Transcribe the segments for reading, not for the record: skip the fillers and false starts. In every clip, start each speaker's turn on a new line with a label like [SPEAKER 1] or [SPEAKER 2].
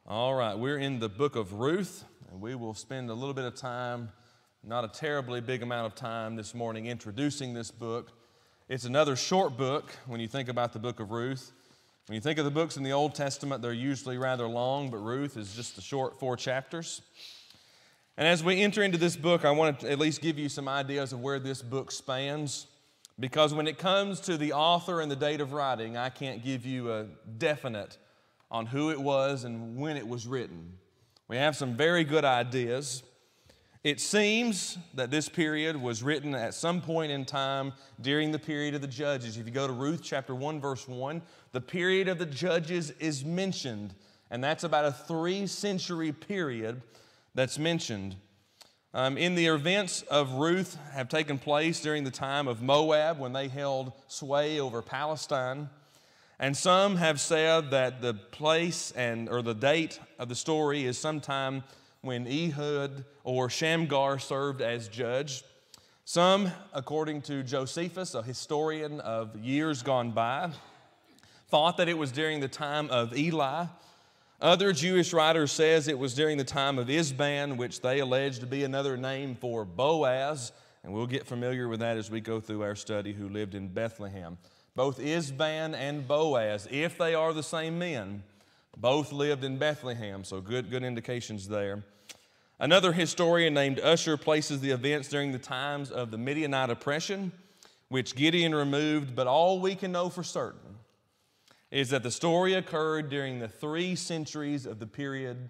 [SPEAKER 1] All right, we're in the book of Ruth, and we will spend a little bit of time, not a terribly big amount of time this morning, introducing this book. It's another short book when you think about the book of Ruth. When you think of the books in the Old Testament, they're usually rather long, but Ruth is just a short 4 chapters. And as we enter into this book, I want to at least give you some ideas of where this book spans, because when it comes to the author and the date of writing, I can't give you a definite on who it was and when it was written. We have some very good ideas. It seems that this period was written at some point in time during the period of the Judges. If you go to Ruth chapter 1, verse 1, the period of the Judges is mentioned, and that's about a 3-century period that's mentioned. In the events of Ruth have taken place during the time of Moab when they held sway over Palestine. And some have said that the place or the date of the story is sometime when Ehud or Shamgar served as judge. Some, according to Josephus, a historian of years gone by, thought that it was during the time of Eli. Other Jewish writers says it was during the time of Isban, which they allege to be another name for Boaz, and we'll get familiar with that as we go through our study, who lived in Bethlehem. Both Isban and Boaz, if they are the same men, both lived in Bethlehem, so good indications there. Another historian named Usher places the events during the times of the Midianite oppression, which Gideon removed, but all we can know for certain is that the story occurred during the 3 centuries of the period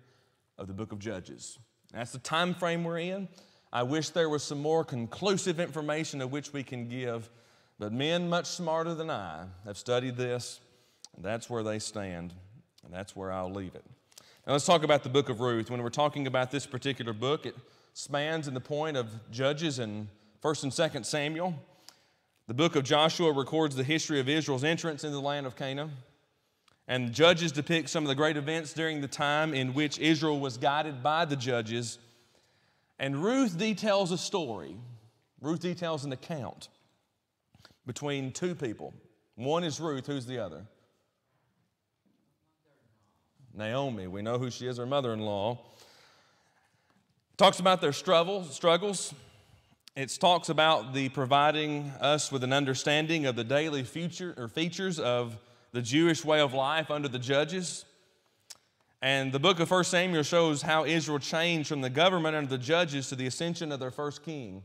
[SPEAKER 1] of the book of Judges. That's the time frame we're in. I wish there was some more conclusive information of which we can give, but men much smarter than I have studied this, and that's where they stand, and that's where I'll leave it. Now let's talk about the book of Ruth. When we're talking about this particular book, it spans in the point of Judges and 1st and 2nd Samuel. The book of Joshua records the history of Israel's entrance into the land of Canaan, and Judges depict some of the great events during the time in which Israel was guided by the Judges, and Ruth details a story. Ruth details an account between 2 people. One is Ruth. Who's the other? Naomi. We know who she is, her mother-in-law. Talks about their struggles. It talks about the providing us with an understanding of the daily features of the Jewish way of life under the Judges. And the book of 1 Samuel shows how Israel changed from the government under the Judges to the ascension of their first king.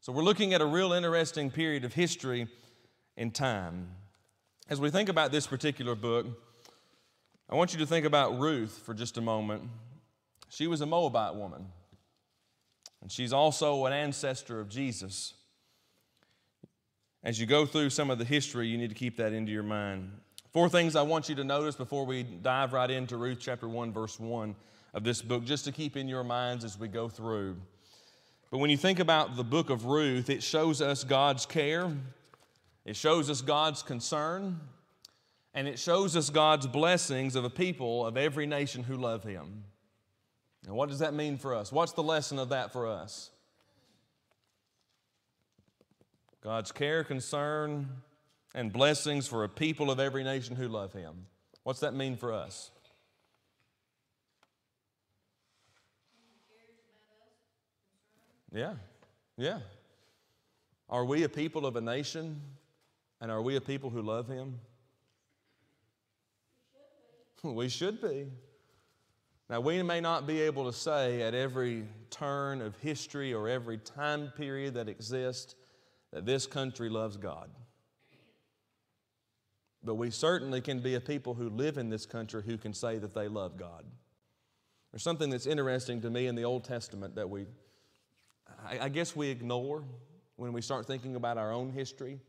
[SPEAKER 1] So we're looking at a real interesting period of history in time. As we think about this particular book, I want you to think about Ruth for just a moment. She was a Moabite woman, and she's also an ancestor of Jesus. As you go through some of the history, you need to keep that into your mind. 4 things I want you to notice before we dive right into Ruth chapter 1, verse 1 of this book, just to keep in your minds as we go through. But when you think about the book of Ruth, it shows us God's care. It shows us God's concern, and it shows us God's blessings of a people of every nation who love Him. Now, what does that mean for us? What's the lesson of that for us? God's care, concern, and blessings for a people of every nation who love Him. What's that mean for us? Yeah. Are we a people of a nation? And are we a people who love Him? We should be. Now, we may not be able to say at every turn of history or every time period that exists that this country loves God. But we certainly can be a people who live in this country who can say that they love God. There's something that's interesting to me in the Old Testament that I guess we ignore when we start thinking about our own history.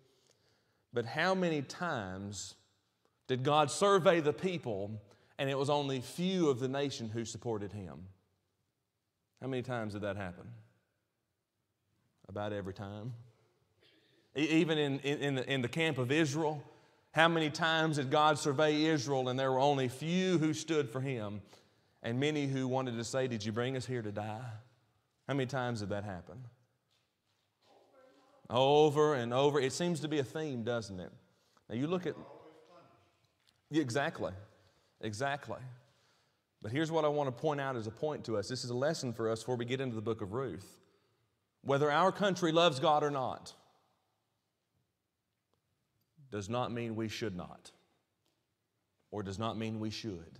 [SPEAKER 1] But how many times did God survey the people and it was only few of the nation who supported Him? How many times did that happen? About every time. Even in the camp of Israel, how many times did God survey Israel and there were only few who stood for Him and many who wanted to say, "Did you bring us here to die?" How many times did that happen? Over and over. It seems to be a theme, doesn't it? Now you look at... Exactly. But here's what I want to point out as a point to us. This is a lesson for us before we get into the book of Ruth. Whether our country loves God or not does not mean we should not, or does not mean we should.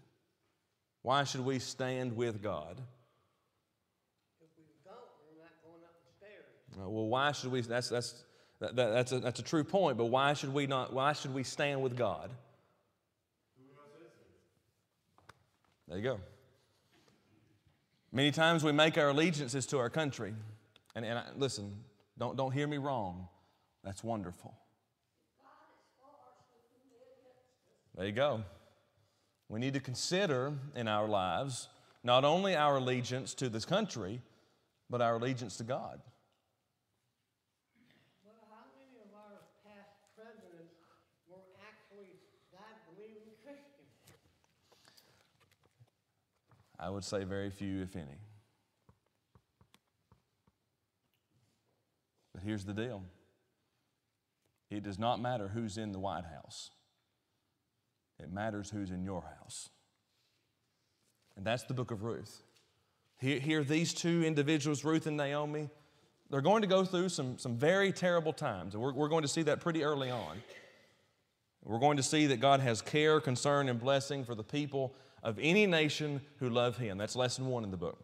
[SPEAKER 1] Why should we stand with God?
[SPEAKER 2] If we don't, we're not going up the stairs.
[SPEAKER 1] Well, why should we? That's a true point. But why should we not? Why should we stand with God? There you go. Many times we make our allegiances to our country, and listen, don't hear me wrong. That's wonderful. There you go. We need to consider in our lives not only our allegiance to this country, but our allegiance to God.
[SPEAKER 2] Well, how many of our past presidents were actually God-believing Christians?
[SPEAKER 1] I would say very few, if any. But here's the deal. It does not matter who's in the White House. It matters who's in your house. And that's the book of Ruth. Here these two individuals, Ruth and Naomi, they're going to go through some very terrible times. And we're going to see that pretty early on. We're going to see that God has care, concern, and blessing for the people of any nation who love Him. That's lesson 1 in the book.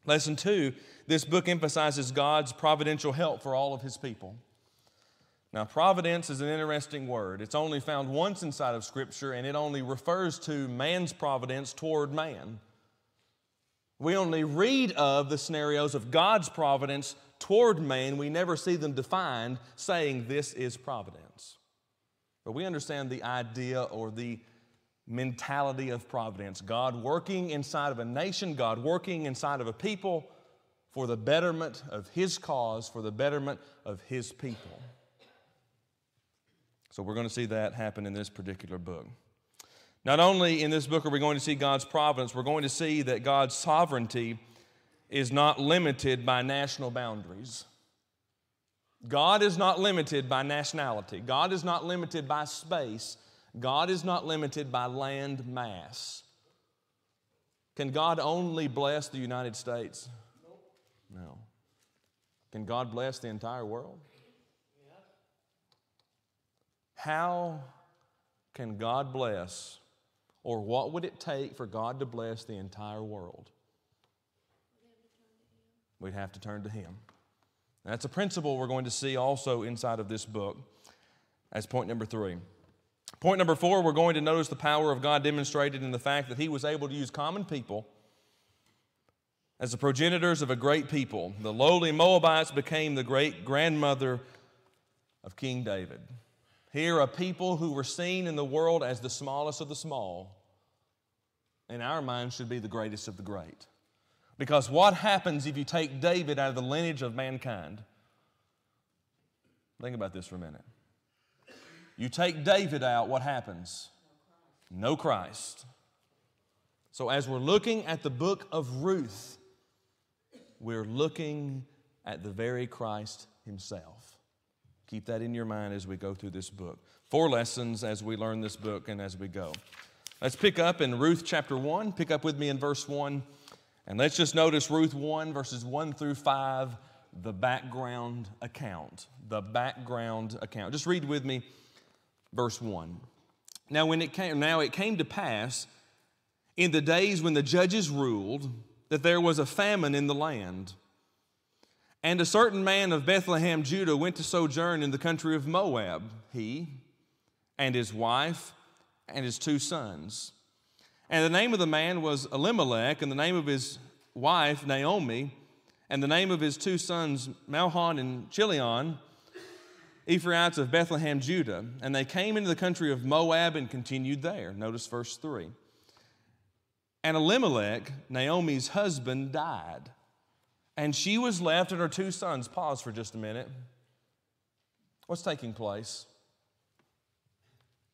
[SPEAKER 1] Lesson 2, this book emphasizes God's providential help for all of His people. Now, providence is an interesting word. It's only found once inside of Scripture, and it only refers to man's providence toward man. We only read of the scenarios of God's providence toward man. We never see them defined saying this is providence. But we understand the idea or the mentality of providence. God working inside of a nation, God working inside of a people for the betterment of His cause, for the betterment of His people. So we're going to see that happen in this particular book. Not only in this book are we going to see God's providence, we're going to see that God's sovereignty is not limited by national boundaries. God is not limited by nationality. God is not limited by space. God is not limited by land mass. Can God only bless the United States? No. Can God bless the entire world? How can God bless, or what would it take for God to bless the entire world? We'd have to turn to Him. That's a principle we're going to see also inside of this book as point number 3. Point number 4, we're going to notice the power of God demonstrated in the fact that He was able to use common people as the progenitors of a great people. The lowly Moabites became the great grandmother of King David. Here, a people who were seen in the world as the smallest of the small, in our minds should be the greatest of the great. Because what happens if you take David out of the lineage of mankind? Think about this for a minute. You take David out, what happens? No Christ. So as we're looking at the book of Ruth, we're looking at the very Christ Himself. Keep that in your mind as we go through this book. 4 lessons as we learn this book and as we go. Let's pick up in Ruth chapter 1. Pick up with me in verse 1. And let's just notice Ruth 1, verses 1 through 5, the background account. The background account. Just read with me verse 1. Now it came to pass in the days when the judges ruled that there was a famine in the land. And a certain man of Bethlehem, Judah, went to sojourn in the country of Moab, he and his wife and his 2 sons. And the name of the man was Elimelech, and the name of his wife Naomi, and the name of his 2 sons Mahlon and Chilion, Ephraimites of Bethlehem, Judah. And they came into the country of Moab and continued there. Notice verse 3. And Elimelech, Naomi's husband, died. And she was left and her 2 sons. Pause for just a minute. What's taking place?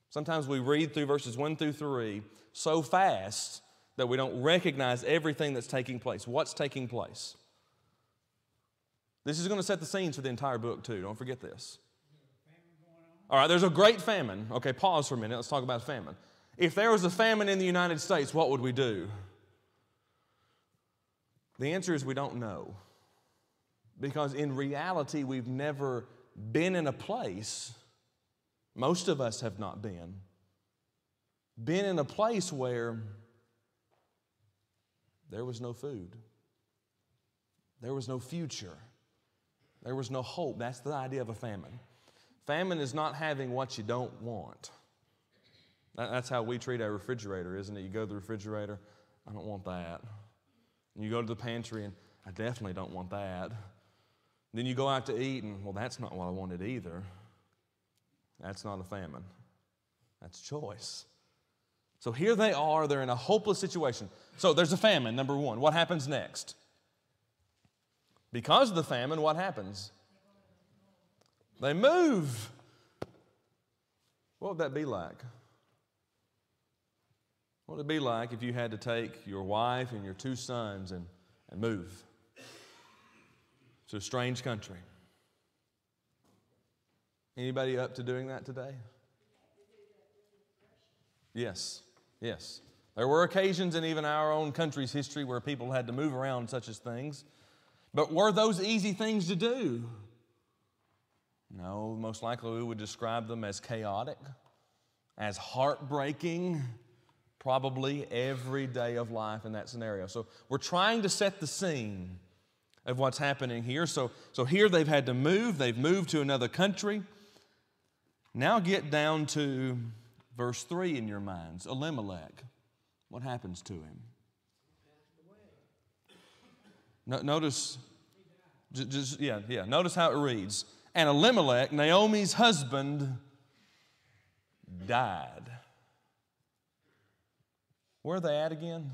[SPEAKER 1] Sometimes we read through verses 1 through 3 so fast that we don't recognize everything that's taking place. What's taking place? This is going to set the scenes for the entire book too. Don't forget this. All right, there's a great famine. Okay, pause for a minute. Let's talk about famine. If there was a famine in the United States, what would we do? The answer is we don't know. Because in reality, we've never been in a place, most of us have not been in a place where there was no food. There was no future. There was no hope. That's the idea of a famine. Famine is not having what you don't want. That's how we treat our refrigerator, isn't it? You go to the refrigerator, I don't want that. And you go to the pantry, and I definitely don't want that. Then you go out to eat, and, well, that's not what I wanted either. That's not a famine. That's choice. So here they are. They're in a hopeless situation. So there's a famine, number one. What happens next? Because of the famine, what happens? They move. What would that be like? What would it be like if you had to take your wife and your two sons and move to a strange country? Anybody up to doing that today? Yes, yes. There were occasions in even our own country's history where people had to move around such as things. But were those easy things to do? No, most likely we would describe them as chaotic, as heartbreaking, probably every day of life in that scenario. So we're trying to set the scene of what's happening here. So here they've had to move. They've moved to another country. Now get down to verse 3 in your minds. Elimelech. What happens to him? Notice, notice how it reads. And Elimelech, Naomi's husband, died. Where are they at again?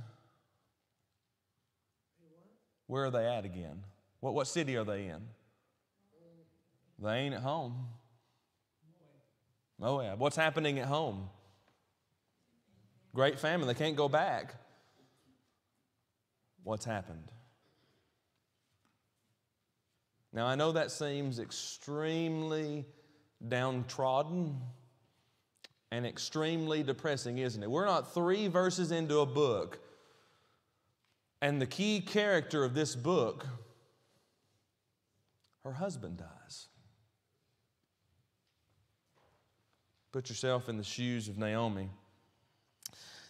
[SPEAKER 1] Where are they at again? What city are they in? They ain't at home. Moab. What's happening at home? Great famine. They can't go back. What's happened? Now, I know that seems extremely downtrodden and extremely depressing, isn't it? We're not 3 verses into a book, and the key character of this book, her husband dies. Put yourself in the shoes of Naomi.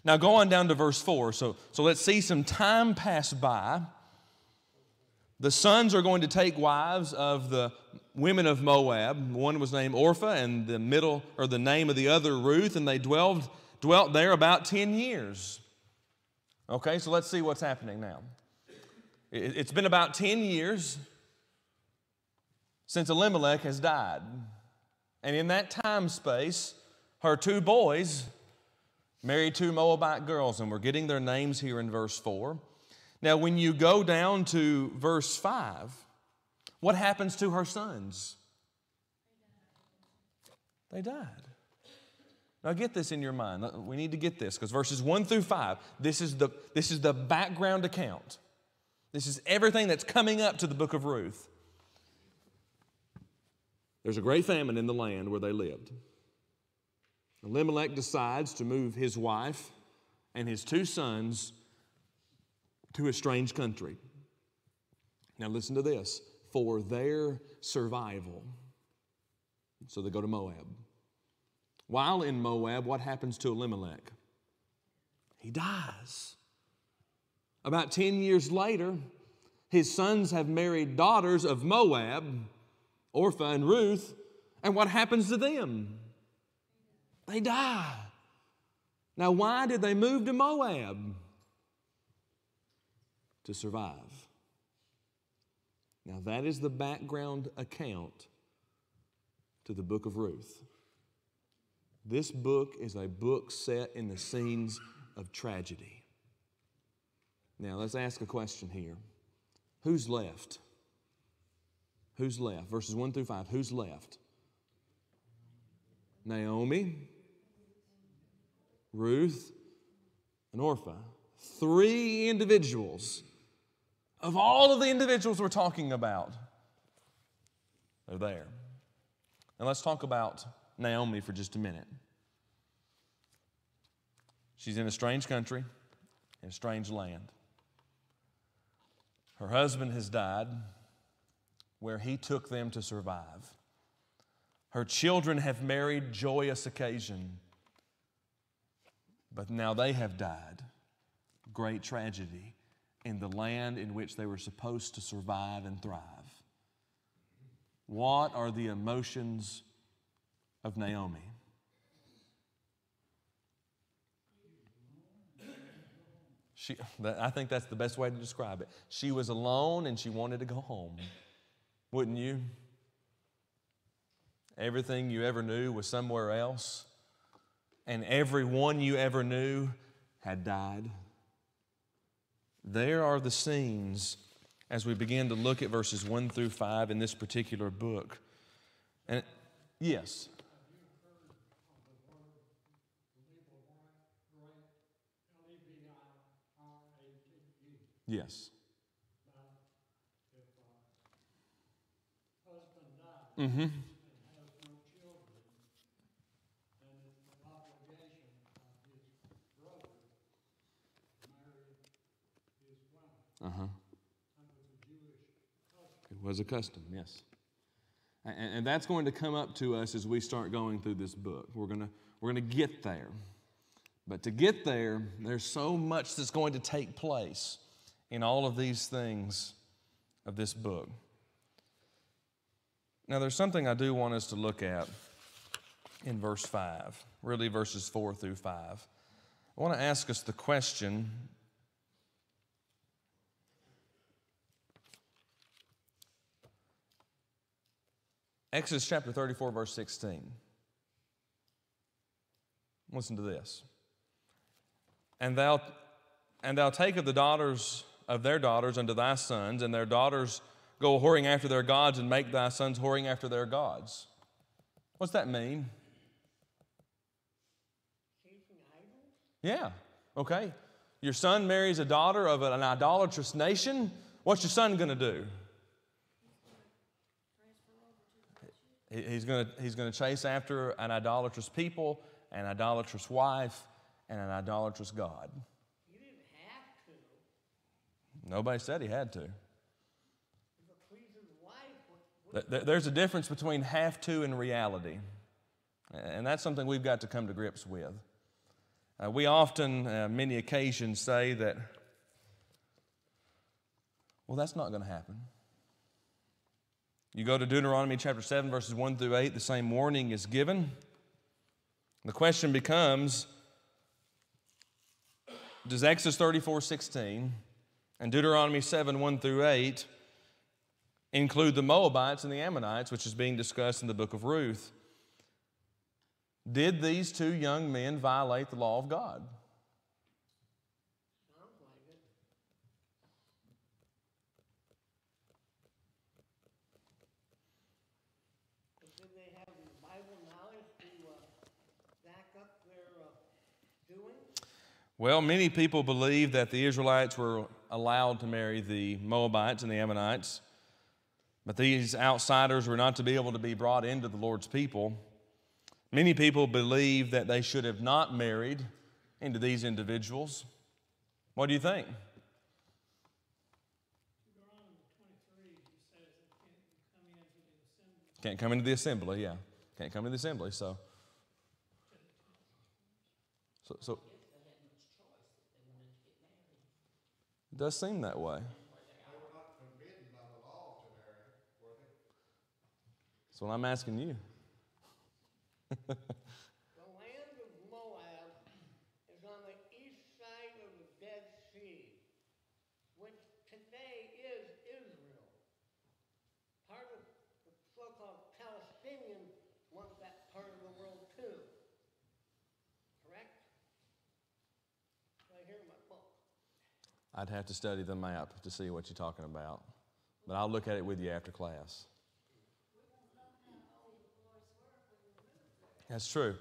[SPEAKER 1] Now, go on down to verse 4. So let's see some time pass by. The sons are going to take wives of the women of Moab. One was named Orpah, and the name of the other Ruth, and they dwelt there about 10 years. Okay, so let's see what's happening now. It's been about 10 years since Elimelech has died. And in that time space, her 2 boys married 2 Moabite girls, and we're getting their names here in verse 4. Now, when you go down to verse 5, what happens to her sons? They died. Now, get this in your mind. We need to get this because verses 1 through 5, this is the background account. This is everything that's coming up to the book of Ruth. There's a great famine in the land where they lived. Elimelech decides to move his wife and his 2 sons to a strange country. Now listen to this. For their survival. So they go to Moab. While in Moab, what happens to Elimelech? He dies. About 10 years later, his sons have married daughters of Moab, Orpah and Ruth, and what happens to them? They die. Now, why did they move to Moab? To survive. Now, that is the background account to the book of Ruth. This book is a book set in the scenes of tragedy. Now, let's ask a question here. Who's left? Who's left? Verses 1 through 5. Who's left? Naomi, Ruth, and Orpah. 3 individuals. Of all of the individuals we're talking about, they're there. And let's talk about Naomi for just a minute. She's in a strange country, in a strange land. Her husband has died where he took them to survive. Her children have married joyous occasion, but now they have died. Great tragedy in the land in which they were supposed to survive and thrive. What are the emotions of Naomi? I think that's the best way to describe it. She was alone and she wanted to go home. Wouldn't you? Everything you ever knew was somewhere else, and everyone you ever knew had died. There are the scenes as we begin to look at verses 1 through 5 in this particular book. And yes. Yes. Mm-hmm. Uh-huh. It was a custom, yes. And that's going to come up to us as we start going through this book. We're going to get there. But to get there, there's so much that's going to take place in all of these things of this book. Now, there's something I do want us to look at in verse 5, really verses 4 through 5. I want to ask us the question, Exodus chapter 34, verse 16. Listen to this. And thou take of the daughters of their daughters unto thy sons, and their daughters go whoring after their gods, and make thy sons whoring after their gods. What's that mean? Yeah, okay. Your son marries a daughter of an idolatrous nation. What's your son going to do? He's going to chase after an idolatrous people, an idolatrous wife, and an idolatrous God.
[SPEAKER 2] He didn't have to.
[SPEAKER 1] Nobody said he had to.
[SPEAKER 2] If it pleases the wife,
[SPEAKER 1] There's a difference between have to and reality. And that's something we've got to come to grips with. We often, many occasions, say that, well, that's not going to happen. You go to Deuteronomy chapter 7, verses 1 through 8, the same warning is given. The question becomes, does Exodus 34:16 and Deuteronomy 7, 1 through 8 include the Moabites and the Ammonites, which is being discussed in the book of Ruth? Did these two young men violate the law of God?
[SPEAKER 2] sounds like it. But did they have Bible knowledge to back up their doing?
[SPEAKER 1] Well, many people believe that the Israelites were allowed to marry the Moabites and the Ammonites, but these outsiders were not to be able to be brought into the Lord's people. Many people believe that they should have not married into these individuals. What do you think?
[SPEAKER 3] Deuteronomy 23 says they
[SPEAKER 1] Can't come into the assembly, yeah. Can't come into the assembly, so. It does seem that way.
[SPEAKER 4] They were not forbidden by the law to marry, were they?
[SPEAKER 1] That's what I'm asking you.
[SPEAKER 2] The land of Moab is on the east side of the Dead Sea, which today is Israel. Part of the so-called Palestinians want that part of the world too. Correct? Right here in my book.
[SPEAKER 1] I'd have to study the map to see what you're talking about. But I'll look at it with you after class. That's true.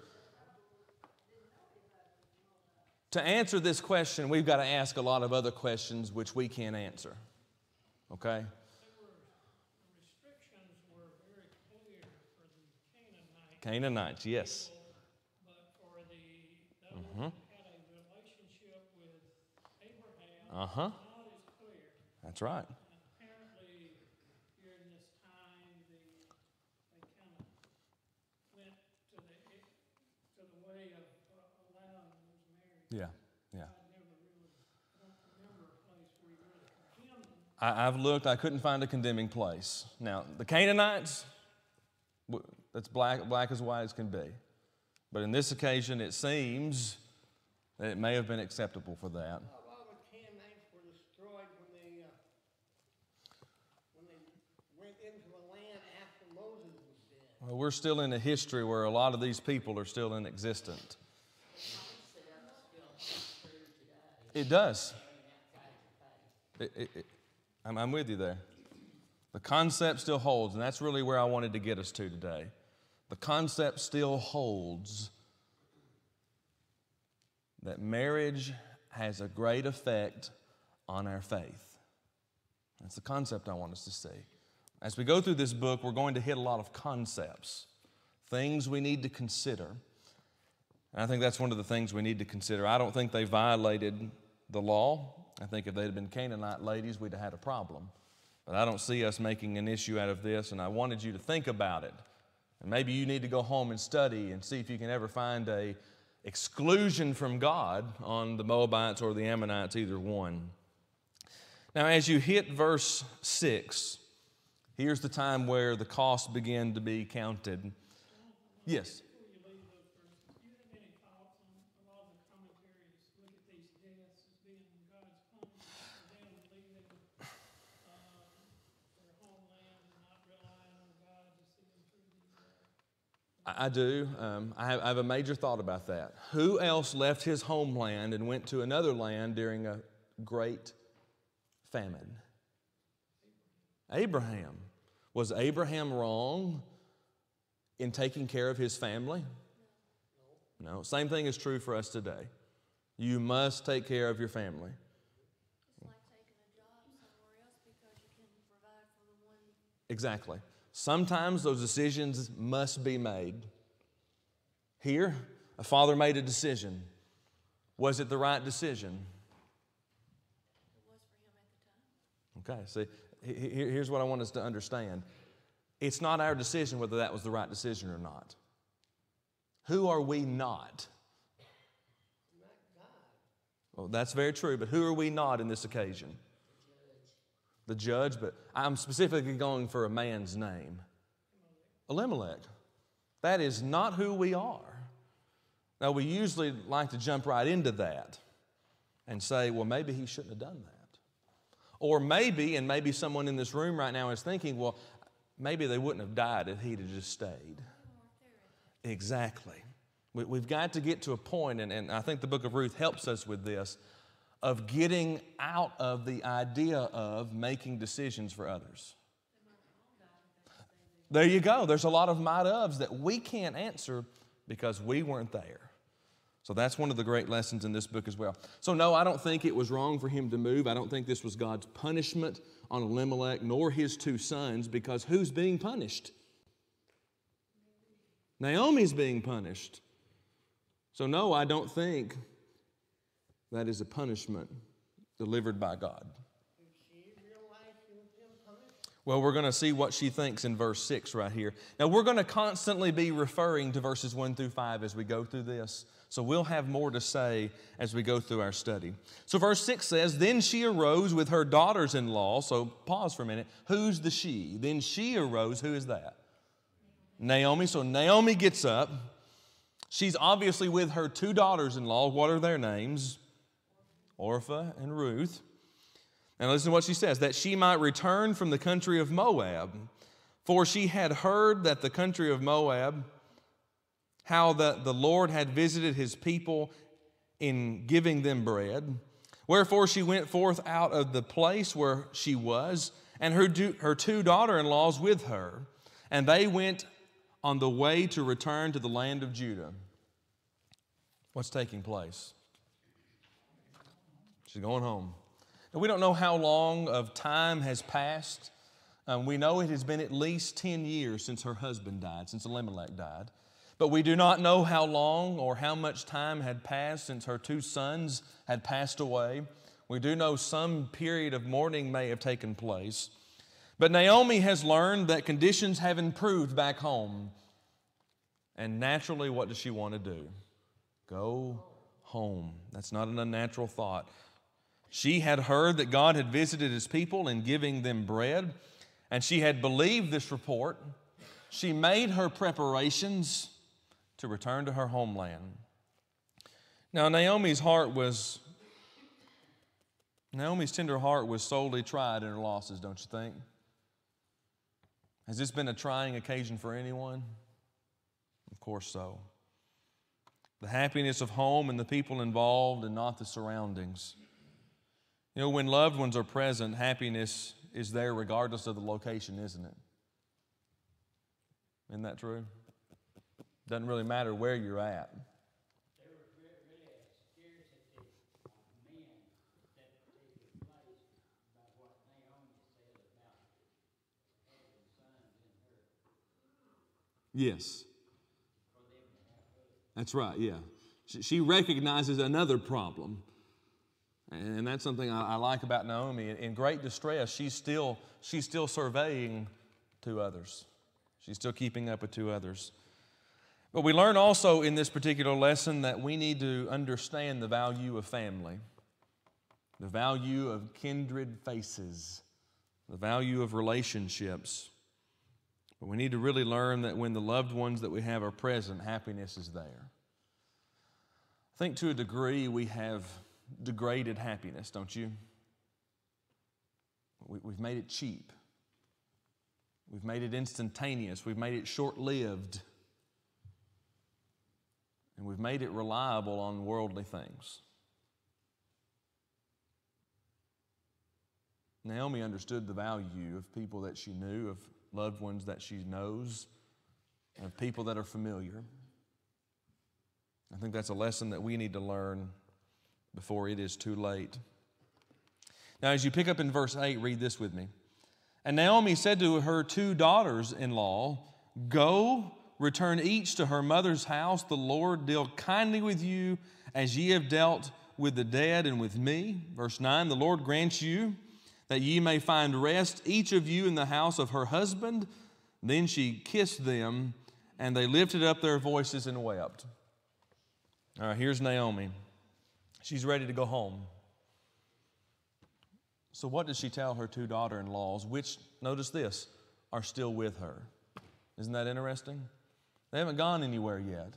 [SPEAKER 1] To answer this question, we've got to ask a lot of other questions which we can't answer. Okay?
[SPEAKER 3] The restrictions were very clear for the
[SPEAKER 1] Canaanites, yes.
[SPEAKER 3] people, but for those that had a relationship with Abraham,
[SPEAKER 1] Uh-huh.
[SPEAKER 3] not as clear.
[SPEAKER 1] That's right. Yeah, yeah.
[SPEAKER 3] I don't remember a place where he really condemned them.
[SPEAKER 1] I've looked, I couldn't find a condemning place. Now, the Canaanites, that's black as white as can be. But in this occasion, it seems that it may have been acceptable for that.
[SPEAKER 2] All the Canaanites were destroyed when they went into the land after Moses was dead.
[SPEAKER 1] Well, we're still in a history where a lot of these people are still in existence. It does. I'm with you there. The concept still holds, and that's really where I wanted to get us to today. The concept still holds that marriage has a great effect on our faith. That's the concept I want us to see. As we go through this book, we're going to hit a lot of concepts, things we need to consider. And I think that's one of the things we need to consider. I don't think they violated the law. I think if they'd have been Canaanite ladies, we'd have had a problem. But I don't see us making an issue out of this, and I wanted you to think about it. And maybe you need to go home and study and see if you can ever find a exclusion from God on the Moabites or the Ammonites, either one. Now, as you hit verse 6, here's the time where the costs begin to be counted. Yes?
[SPEAKER 3] Before you leave those verses, do you have any thoughts on a lot of the commentaries look at these deaths as being God's punishment for them leaving their homeland and not relying on God to see them through the
[SPEAKER 1] I do. I have a major thought about that. Who else left his homeland and went to another land during a great famine? Abraham. Was Abraham wrong in taking care of his family? No. Same thing is true for us today. You must take care of your family.
[SPEAKER 5] It's like taking a job somewhere else because you can provide for the one.
[SPEAKER 1] Exactly. Sometimes those decisions must be made. Here, a father made a decision. Was it the right decision?
[SPEAKER 5] It was for him at the time.
[SPEAKER 1] Okay, see, here's what I want us to understand. It's not our decision whether that was the right decision or not. Who are we not?
[SPEAKER 2] Not God.
[SPEAKER 1] Well, that's very true, but who are we not in this occasion? The judge, but I'm specifically going for a man's name. Elimelech. That is not who we are. Now, we usually like to jump right into that and say, well, maybe he shouldn't have done that. Or maybe, and maybe someone in this room right now is thinking, well, maybe they wouldn't have died if he'd have just stayed. Exactly. We've got to get to a point, and I think the book of Ruth helps us with this, of getting out of the idea of making decisions for others. There you go. There's a lot of might ofs that we can't answer because we weren't there. So that's one of the great lessons in this book as well. So no, I don't think it was wrong for him to move. I don't think this was God's punishment on Elimelech nor his two sons, because who's being punished? Naomi's being punished. So no, I don't think that is a punishment delivered by God.
[SPEAKER 2] Did she realize she was being punished?
[SPEAKER 1] Well, we're going to see what she thinks in verse 6 right here. Now, we're going to constantly be referring to verses 1 through 5 as we go through this. So we'll have more to say as we go through our study. So verse 6 says, then she arose with her daughters-in-law. So pause for a minute. Who's the she? Then she arose. Who is that? Naomi. So Naomi gets up. She's obviously with her two daughters-in-law. What are their names? Orpah and Ruth. And listen to what she says, that she might return from the country of Moab. For she had heard that the country of Moab, how the Lord had visited his people in giving them bread. Wherefore she went forth out of the place where she was, and her two daughter-in-laws with her. And they went on the way to return to the land of Judah. What's taking place? She's going home. And we don't know how long of time has passed. We know it has been at least 10 years since her husband died, since Elimelech died. But we do not know how long or how much time had passed since her two sons had passed away. We do know some period of mourning may have taken place. But Naomi has learned that conditions have improved back home. And naturally, what does she want to do? Go home. That's not an unnatural thought. She had heard that God had visited his people in giving them bread, and she had believed this report. She made her preparations to return to her homeland. Now, Naomi's tender heart was sorely tried in her losses, don't you think? Has this been a trying occasion for anyone? Of course so. The happiness of home and the people involved and not the surroundings. You know, when loved ones are present, happiness is there regardless of the location, isn't it? Isn't that true? Doesn't really matter where you're at.
[SPEAKER 2] There was really a scarcity of men at that particular place about what Naomi said about having sons in her.
[SPEAKER 1] Yes.
[SPEAKER 2] For them to have husbands.
[SPEAKER 1] That's right, yeah. She recognizes another problem. And that's something I like about Naomi. In great distress, she's still surveying two others. She's still keeping up with two others. But we learn also in this particular lesson that we need to understand the value of family, the value of kindred faces, the value of relationships. But we need to really learn that when the loved ones that we have are present, happiness is there. I think to a degree we have degraded happiness, don't you? We've made it cheap. We've made it instantaneous. We've made it short-lived. And we've made it reliable on worldly things. Naomi understood the value of people that she knew, of loved ones that she knows, and of people that are familiar. I think that's a lesson that we need to learn before it is too late. Now, as you pick up in verse 8, read this with me. And Naomi said to her two daughters-in-law, "Go, return each to her mother's house. The Lord deal kindly with you as ye have dealt with the dead and with me." Verse 9, "The Lord grant you that ye may find rest, each of you in the house of her husband." Then she kissed them, and they lifted up their voices and wept. All right, here's Naomi. She's ready to go home. So what does she tell her two daughter-in-laws, which, notice this, are still with her? Isn't that interesting? They haven't gone anywhere yet.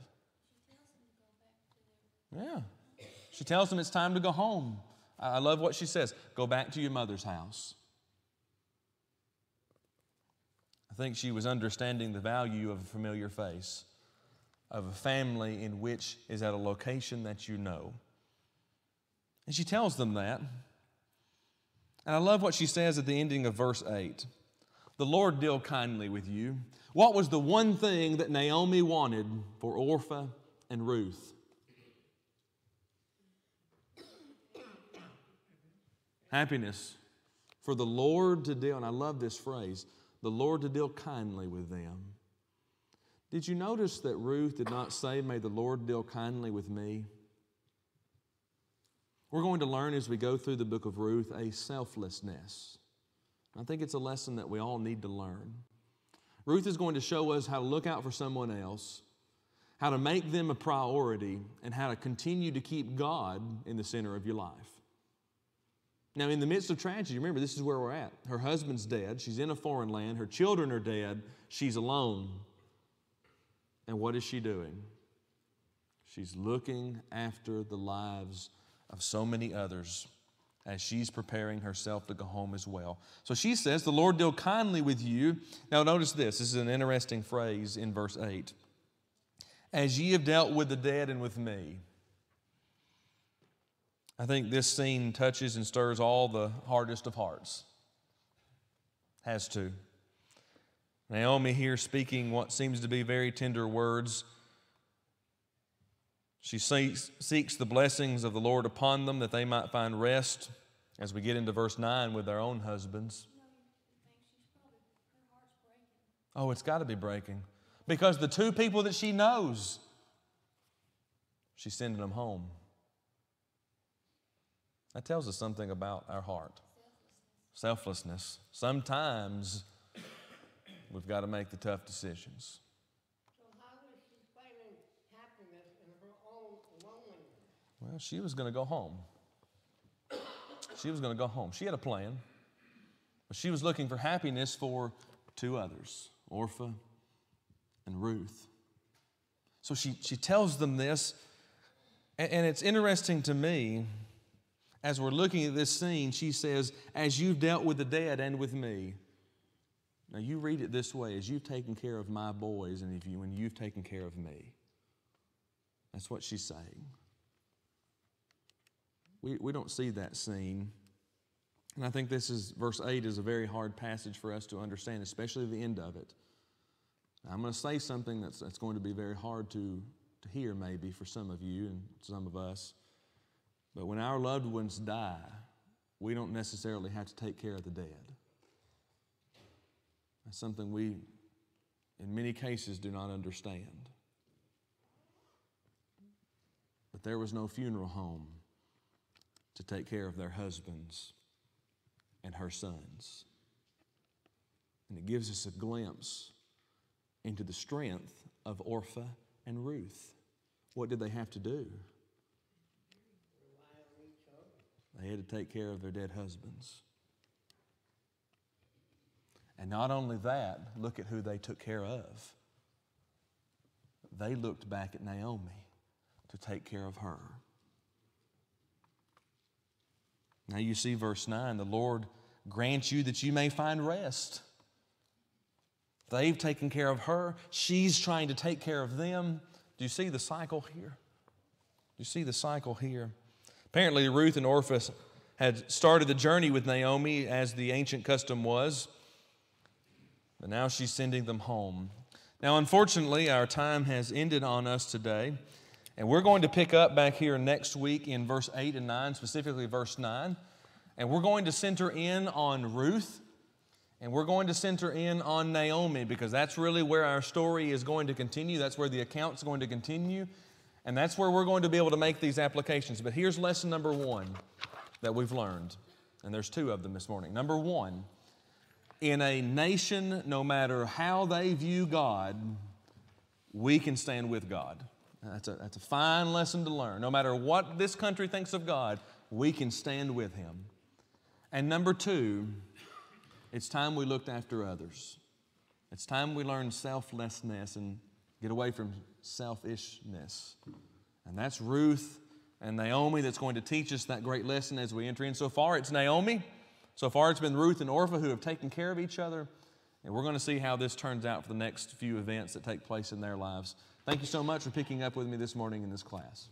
[SPEAKER 1] Yeah. She tells them it's time to go home. I love what she says. Go back to your mother's house. I think she was understanding the value of a familiar face, of a family in which is at a location that you know. And she tells them that. And I love what she says at the ending of verse 8. The Lord deal kindly with you. What was the one thing that Naomi wanted for Orpah and Ruth? Happiness. For the Lord to deal, and I love this phrase, the Lord to deal kindly with them. Did you notice that Ruth did not say, "May the Lord deal kindly with me"? We're going to learn as we go through the book of Ruth a selflessness. I think it's a lesson that we all need to learn. Ruth is going to show us how to look out for someone else, how to make them a priority, and how to continue to keep God in the center of your life. Now, in the midst of tragedy, remember, this is where we're at. Her husband's dead. She's in a foreign land. Her children are dead. She's alone. And what is she doing? She's looking after the lives of so many others as she's preparing herself to go home as well. So she says, "The Lord deal kindly with you." Now notice this. This is an interesting phrase in verse 8. "As ye have dealt with the dead and with me." I think this scene touches and stirs all the hardest of hearts. Has to. Naomi here speaking what seems to be very tender words. She seeks the blessings of the Lord upon them that they might find rest as we get into verse 9 with their own husbands. Oh, it's got to be breaking. Because the two people that she knows, she's sending them home. That tells us something about our heart. Selflessness. Sometimes we've got to make the tough decisions.
[SPEAKER 2] So how is she finding happiness in her own loneliness?
[SPEAKER 1] Well, she was going to go home. She was going to go home. She had a plan. But she was looking for happiness for two others, Orpah and Ruth. So she tells them this, and it's interesting to me, as we're looking at this scene, she says, as you've dealt with the dead and with me. Now you read it this way, as you've taken care of my boys and when you've taken care of me. That's what she's saying. We don't see that scene. And I think verse 8 is a very hard passage for us to understand, especially the end of it. Now, I'm going to say something that's going to be very hard to hear maybe for some of you and some of us. But when our loved ones die, we don't necessarily have to take care of the dead. That's something we, in many cases, do not understand. But there was no funeral home to take care of their husbands and her sons. And it gives us a glimpse into the strength of Orpah and Ruth. What did they have to do? They had to take care of their dead husbands. And not only that, look at who they took care of. They looked back at Naomi to take care of her. Now you see verse 9, the Lord grants you that you may find rest. They've taken care of her. She's trying to take care of them. Do you see the cycle here? Do you see the cycle here? Apparently Ruth and Orpah had started the journey with Naomi as the ancient custom was. But now she's sending them home. Now unfortunately our time has ended on us today. And we're going to pick up back here next week in verse 8 and 9, specifically verse 9. And we're going to center in on Ruth. And we're going to center in on Naomi because that's really where our story is going to continue. That's where the account's going to continue. And that's where we're going to be able to make these applications. But here's lesson number 1 that we've learned. And there's 2 of them this morning. Number 1, in a nation, no matter how they view God, we can stand with God. That's a fine lesson to learn. No matter what this country thinks of God, we can stand with Him. And number 2, it's time we looked after others. It's time we learned selflessness and get away from selfishness. And that's Ruth and Naomi that's going to teach us that great lesson as we enter in. So far, it's Naomi. So far, it's been Ruth and Orpah who have taken care of each other. And we're going to see how this turns out for the next few events that take place in their lives. Thank you so much for picking up with me this morning in this class.